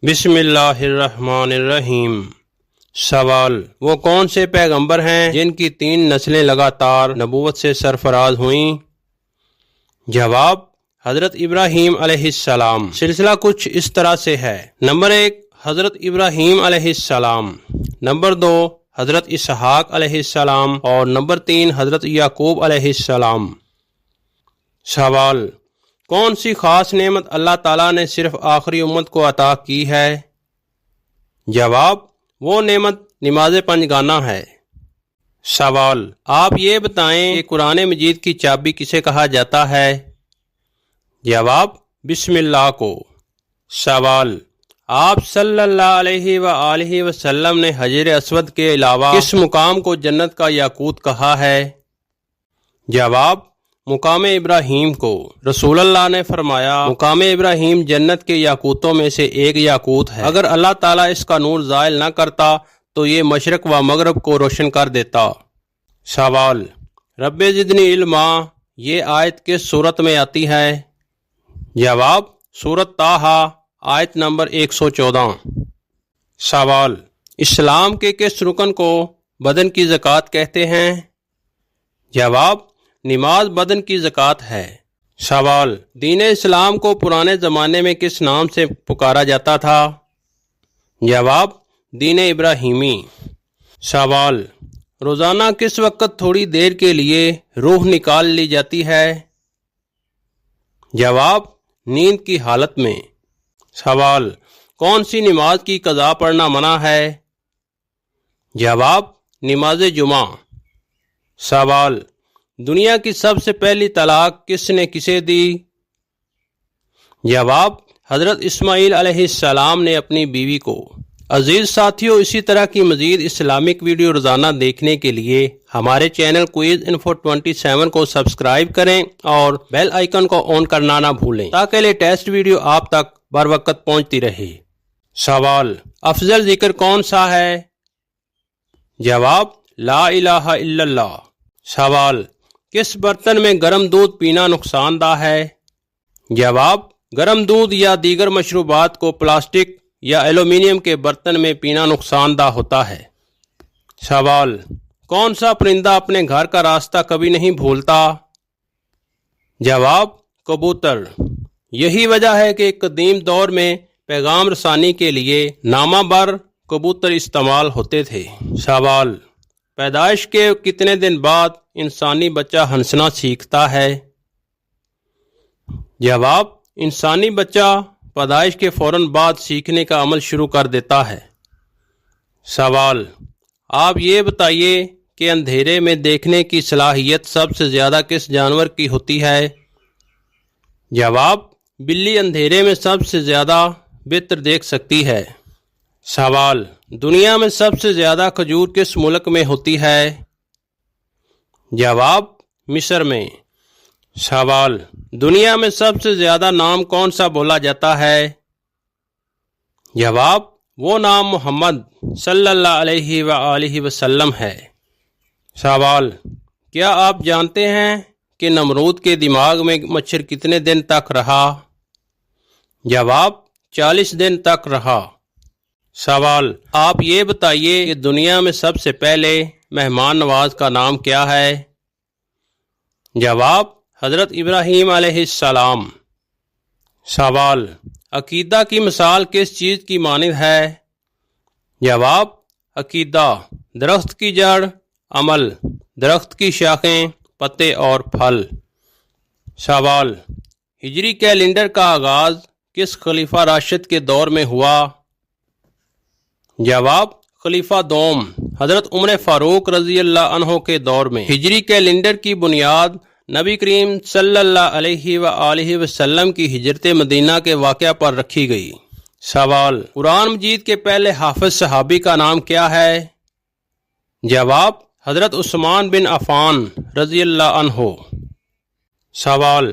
بسم اللہ الرحمن الرحیم۔ سوال: وہ کون سے پیغمبر ہیں جن کی 3 نسلیں لگاتار نبوت سے سرفراز ہوئیں؟ جواب: حضرت ابراہیم علیہ السلام۔ سلسلہ کچھ اس طرح سے ہے: نمبر 1 حضرت ابراہیم علیہ السلام، نمبر 2 حضرت اسحاق علیہ السلام، اور نمبر 3 حضرت یعقوب علیہ السلام۔ سوال: کون سی خاص نعمت اللہ تعالیٰ نے صرف آخری امت کو عطا کی ہے؟ جواب: وہ نعمت نماز 5 گانا ہے۔ سوال: آپ یہ بتائیں کہ قرآن مجید کی چابی کسے کہا جاتا ہے؟ جواب: بسم اللہ کو۔ سوال: آپ صلی اللہ علیہ وآلہ وسلم نے حجر اسود کے علاوہ کس مقام کو جنت کا یاقوت کہا ہے؟ جواب: مقام ابراہیم کو۔ رسول اللہ نے فرمایا، مقام ابراہیم جنت کے یاقوتوں میں سے ایک یاقوت ہے، اگر اللہ تعالیٰ اس کا نور زائل نہ کرتا تو یہ مشرق و مغرب کو روشن کر دیتا۔ سوال: رب زدنی علما، یہ آیت کس سورت میں آتی ہے؟ جواب: سورت طٰہٰ، آیت نمبر 114۔ سوال: اسلام کے کس رکن کو بدن کی زکوٰۃ کہتے ہیں؟ جواب: نماز بدن کی زکوٰۃ ہے۔ سوال: دین اسلام کو پرانے زمانے میں کس نام سے پکارا جاتا تھا؟ جواب: دین ابراہیمی۔ سوال: روزانہ کس وقت تھوڑی دیر کے لیے روح نکال لی جاتی ہے؟ جواب: نیند کی حالت میں۔ سوال: کون سی نماز کی قضا پڑھنا منع ہے؟ جواب: نماز جمعہ۔ سوال: دنیا کی سب سے پہلی طلاق کس نے کسے دی؟ جواب: حضرت اسماعیل علیہ السلام نے اپنی بیوی کو۔ عزیز ساتھیوں، اسی طرح کی مزید اسلامک ویڈیو روزانہ دیکھنے کے لیے ہمارے چینل کوئز انفو 27 کو سبسکرائب کریں اور بیل آئیکن کو آن کرنا نہ بھولیں تاکہ لیٹسٹ ویڈیو آپ تک بر وقت پہنچتی رہے۔ سوال: افضل ذکر کون سا ہے؟ جواب: لا الہ الا اللہ۔ سوال: کس برتن میں گرم دودھ پینا نقصان دہ ہے؟ جواب: گرم دودھ یا دیگر مشروبات کو پلاسٹک یا ایلومینیم کے برتن میں پینا نقصان دہ ہوتا ہے۔ سوال: کون سا پرندہ اپنے گھر کا راستہ کبھی نہیں بھولتا؟ جواب: کبوتر۔ یہی وجہ ہے کہ قدیم دور میں پیغام رسانی کے لیے نامہ بر کبوتر استعمال ہوتے تھے۔ سوال: پیدائش کے کتنے دن بعد انسانی بچہ ہنسنا سیکھتا ہے؟ جواب: انسانی بچہ پیدائش کے فوراً بعد سیکھنے کا عمل شروع کر دیتا ہے۔ سوال: آپ یہ بتائیے کہ اندھیرے میں دیکھنے کی صلاحیت سب سے زیادہ کس جانور کی ہوتی ہے؟ جواب: بلی اندھیرے میں سب سے زیادہ بہتر دیکھ سکتی ہے۔ سوال: دنیا میں سب سے زیادہ کھجور کس ملک میں ہوتی ہے؟ جواب: مصر میں۔ سوال: دنیا میں سب سے زیادہ نام کون سا بولا جاتا ہے؟ جواب: وہ نام محمد صلی اللہ علیہ وآلہ وسلم ہے۔ سوال: کیا آپ جانتے ہیں کہ نمرود کے دماغ میں مچھر کتنے دن تک رہا؟ جواب: 40 دن تک رہا۔ سوال: آپ یہ بتائیے کہ دنیا میں سب سے پہلے مہمان نواز کا نام کیا ہے؟ جواب: حضرت ابراہیم علیہ السلام۔ سوال: عقیدہ کی مثال کس چیز کی مانند ہے؟ جواب: عقیدہ درخت کی جڑ، عمل درخت کی شاخیں، پتے اور پھل۔ سوال: ہجری کیلنڈر کا آغاز کس خلیفہ راشد کے دور میں ہوا؟ جواب: خلیفہ دوم حضرت عمر فاروق رضی اللہ عنہ کے دور میں۔ ہجری کیلنڈر کی بنیاد نبی کریم صلی اللہ علیہ وآلہ وسلم کی ہجرت مدینہ کے واقعہ پر رکھی گئی۔ سوال: قرآن مجید کے پہلے حافظ صحابی کا نام کیا ہے؟ جواب: حضرت عثمان بن عفان رضی اللہ عنہ۔ سوال: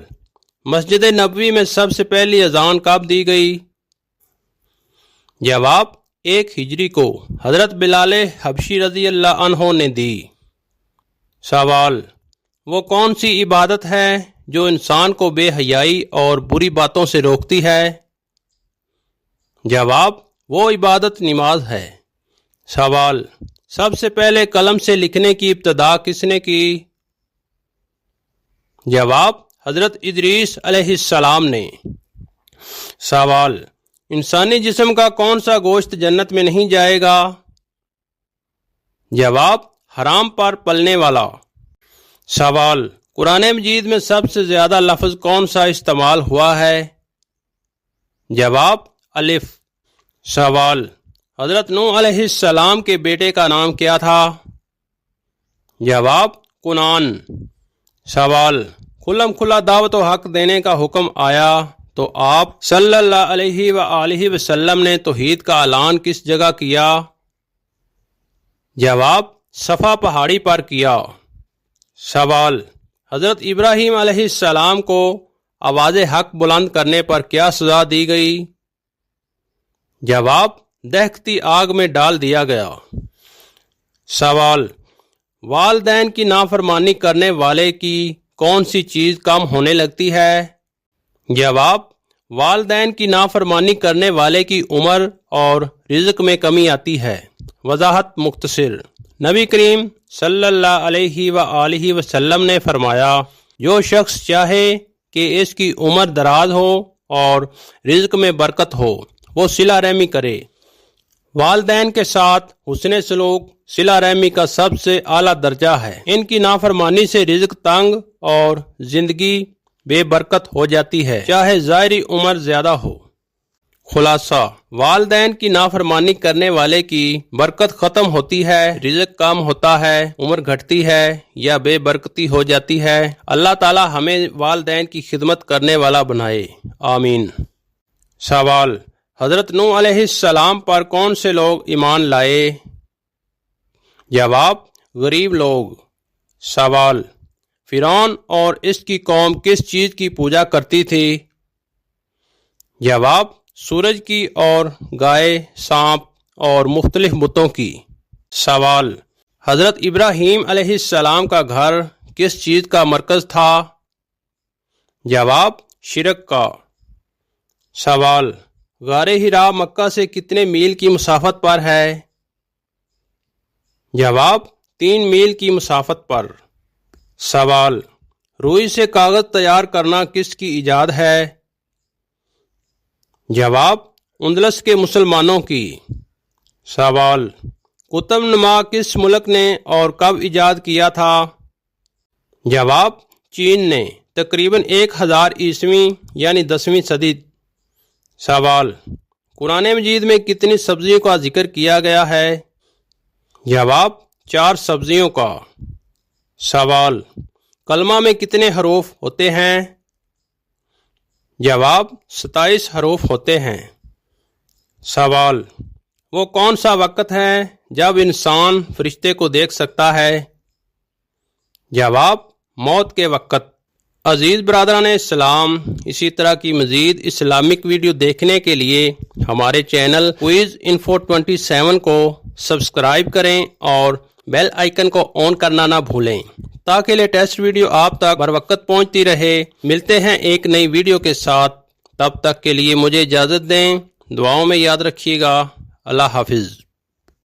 مسجد نبوی میں سب سے پہلی اذان کب دی گئی؟ جواب: 1 ہجری کو حضرت بلال حبشی رضی اللہ عنہ نے دی۔ سوال: وہ کون سی عبادت ہے جو انسان کو بے حیائی اور بری باتوں سے روکتی ہے؟ جواب وہ عبادت نماز ہے۔ سوال سب سے پہلے قلم سے لکھنے کی ابتدا کس نے کی؟ جواب حضرت ادریس علیہ السلام نے۔ سوال انسانی جسم کا کون سا گوشت جنت میں نہیں جائے گا؟ جواب حرام پر پلنے والا۔ سوال قرآن مجید میں سب سے زیادہ لفظ کون سا استعمال ہوا ہے؟ جواب الف۔ سوال حضرت نوح علیہ السلام کے بیٹے کا نام کیا تھا؟ جواب کنعان۔ سوال کھلم کھلا دعوت و حق دینے کا حکم آیا تو آپ صلی اللہ علیہ وآلہ وسلم نے توحید کا اعلان کس جگہ کیا؟ جواب صفا پہاڑی پر کیا۔ سوال حضرت ابراہیم علیہ السلام کو آواز حق بلند کرنے پر کیا سزا دی گئی؟ جواب دہکتی آگ میں ڈال دیا گیا۔ سوال والدین کی نافرمانی کرنے والے کی کون سی چیز کم ہونے لگتی ہے؟ جواب والدین کی نافرمانی کرنے والے کی عمر اور رزق میں کمی آتی ہے۔ وضاحت مختصر، نبی کریم صلی اللہ علیہ وآلہ وسلم نے فرمایا جو شخص چاہے کہ اس کی عمر دراز ہو اور رزق میں برکت ہو وہ صلہ رحمی کرے۔ والدین کے ساتھ حسن سلوک صلہ رحمی کا سب سے اعلیٰ درجہ ہے۔ ان کی نافرمانی سے رزق تنگ اور زندگی بے برکت ہو جاتی ہے، چاہے ظاہری عمر زیادہ ہو۔ خلاصہ والدین کی نافرمانی کرنے والے کی برکت ختم ہوتی ہے، رزق کم ہوتا ہے، عمر گھٹتی ہے یا بے برکتی ہو جاتی ہے۔ اللہ تعالی ہمیں والدین کی خدمت کرنے والا بنائے، آمین۔ سوال حضرت نوح علیہ السلام پر کون سے لوگ ایمان لائے؟ جواب غریب لوگ۔ سوال فرعون اور اس کی قوم کس چیز کی پوجا کرتی تھی؟ جواب سورج کی اور گائے، سانپ اور مختلف بتوں کی۔ سوال حضرت ابراہیم علیہ السلام کا گھر کس چیز کا مرکز تھا؟ جواب شرک کا۔ سوال غار حرا مکہ سے کتنے میل کی مسافت پر ہے؟ جواب 3 میل کی مسافت پر۔ سوال روئی سے کاغذ تیار کرنا کس کی ایجاد ہے؟ جواب اندلس کے مسلمانوں کی۔ سوال قطب نما کس ملک نے اور کب ایجاد کیا تھا؟ جواب چین نے، تقریباً 1000 عیسوی یعنی 10ویں صدی۔ سوال قرآن مجید میں کتنی سبزیوں کا ذکر کیا گیا ہے؟ جواب 4 سبزیوں کا۔ سوال کلمہ میں کتنے حروف ہوتے ہیں؟ جواب 27 حروف ہوتے ہیں۔ سوال وہ کون سا وقت ہے جب انسان فرشتے کو دیکھ سکتا ہے؟ جواب موت کے وقت۔ عزیز برادران اسلام، اسی طرح کی مزید اسلامک ویڈیو دیکھنے کے لیے ہمارے چینل کوئز انفو 27 کو سبسکرائب کریں اور بیل آئیکن کو آن کرنا نہ بھولیں تاکہ لیٹسٹ ویڈیو آپ تک بر وقت پہنچتی رہے۔ ملتے ہیں ایک نئی ویڈیو کے ساتھ، تب تک کے لیے مجھے اجازت دیں، دعاؤں میں یاد رکھیے گا۔ اللہ حافظ۔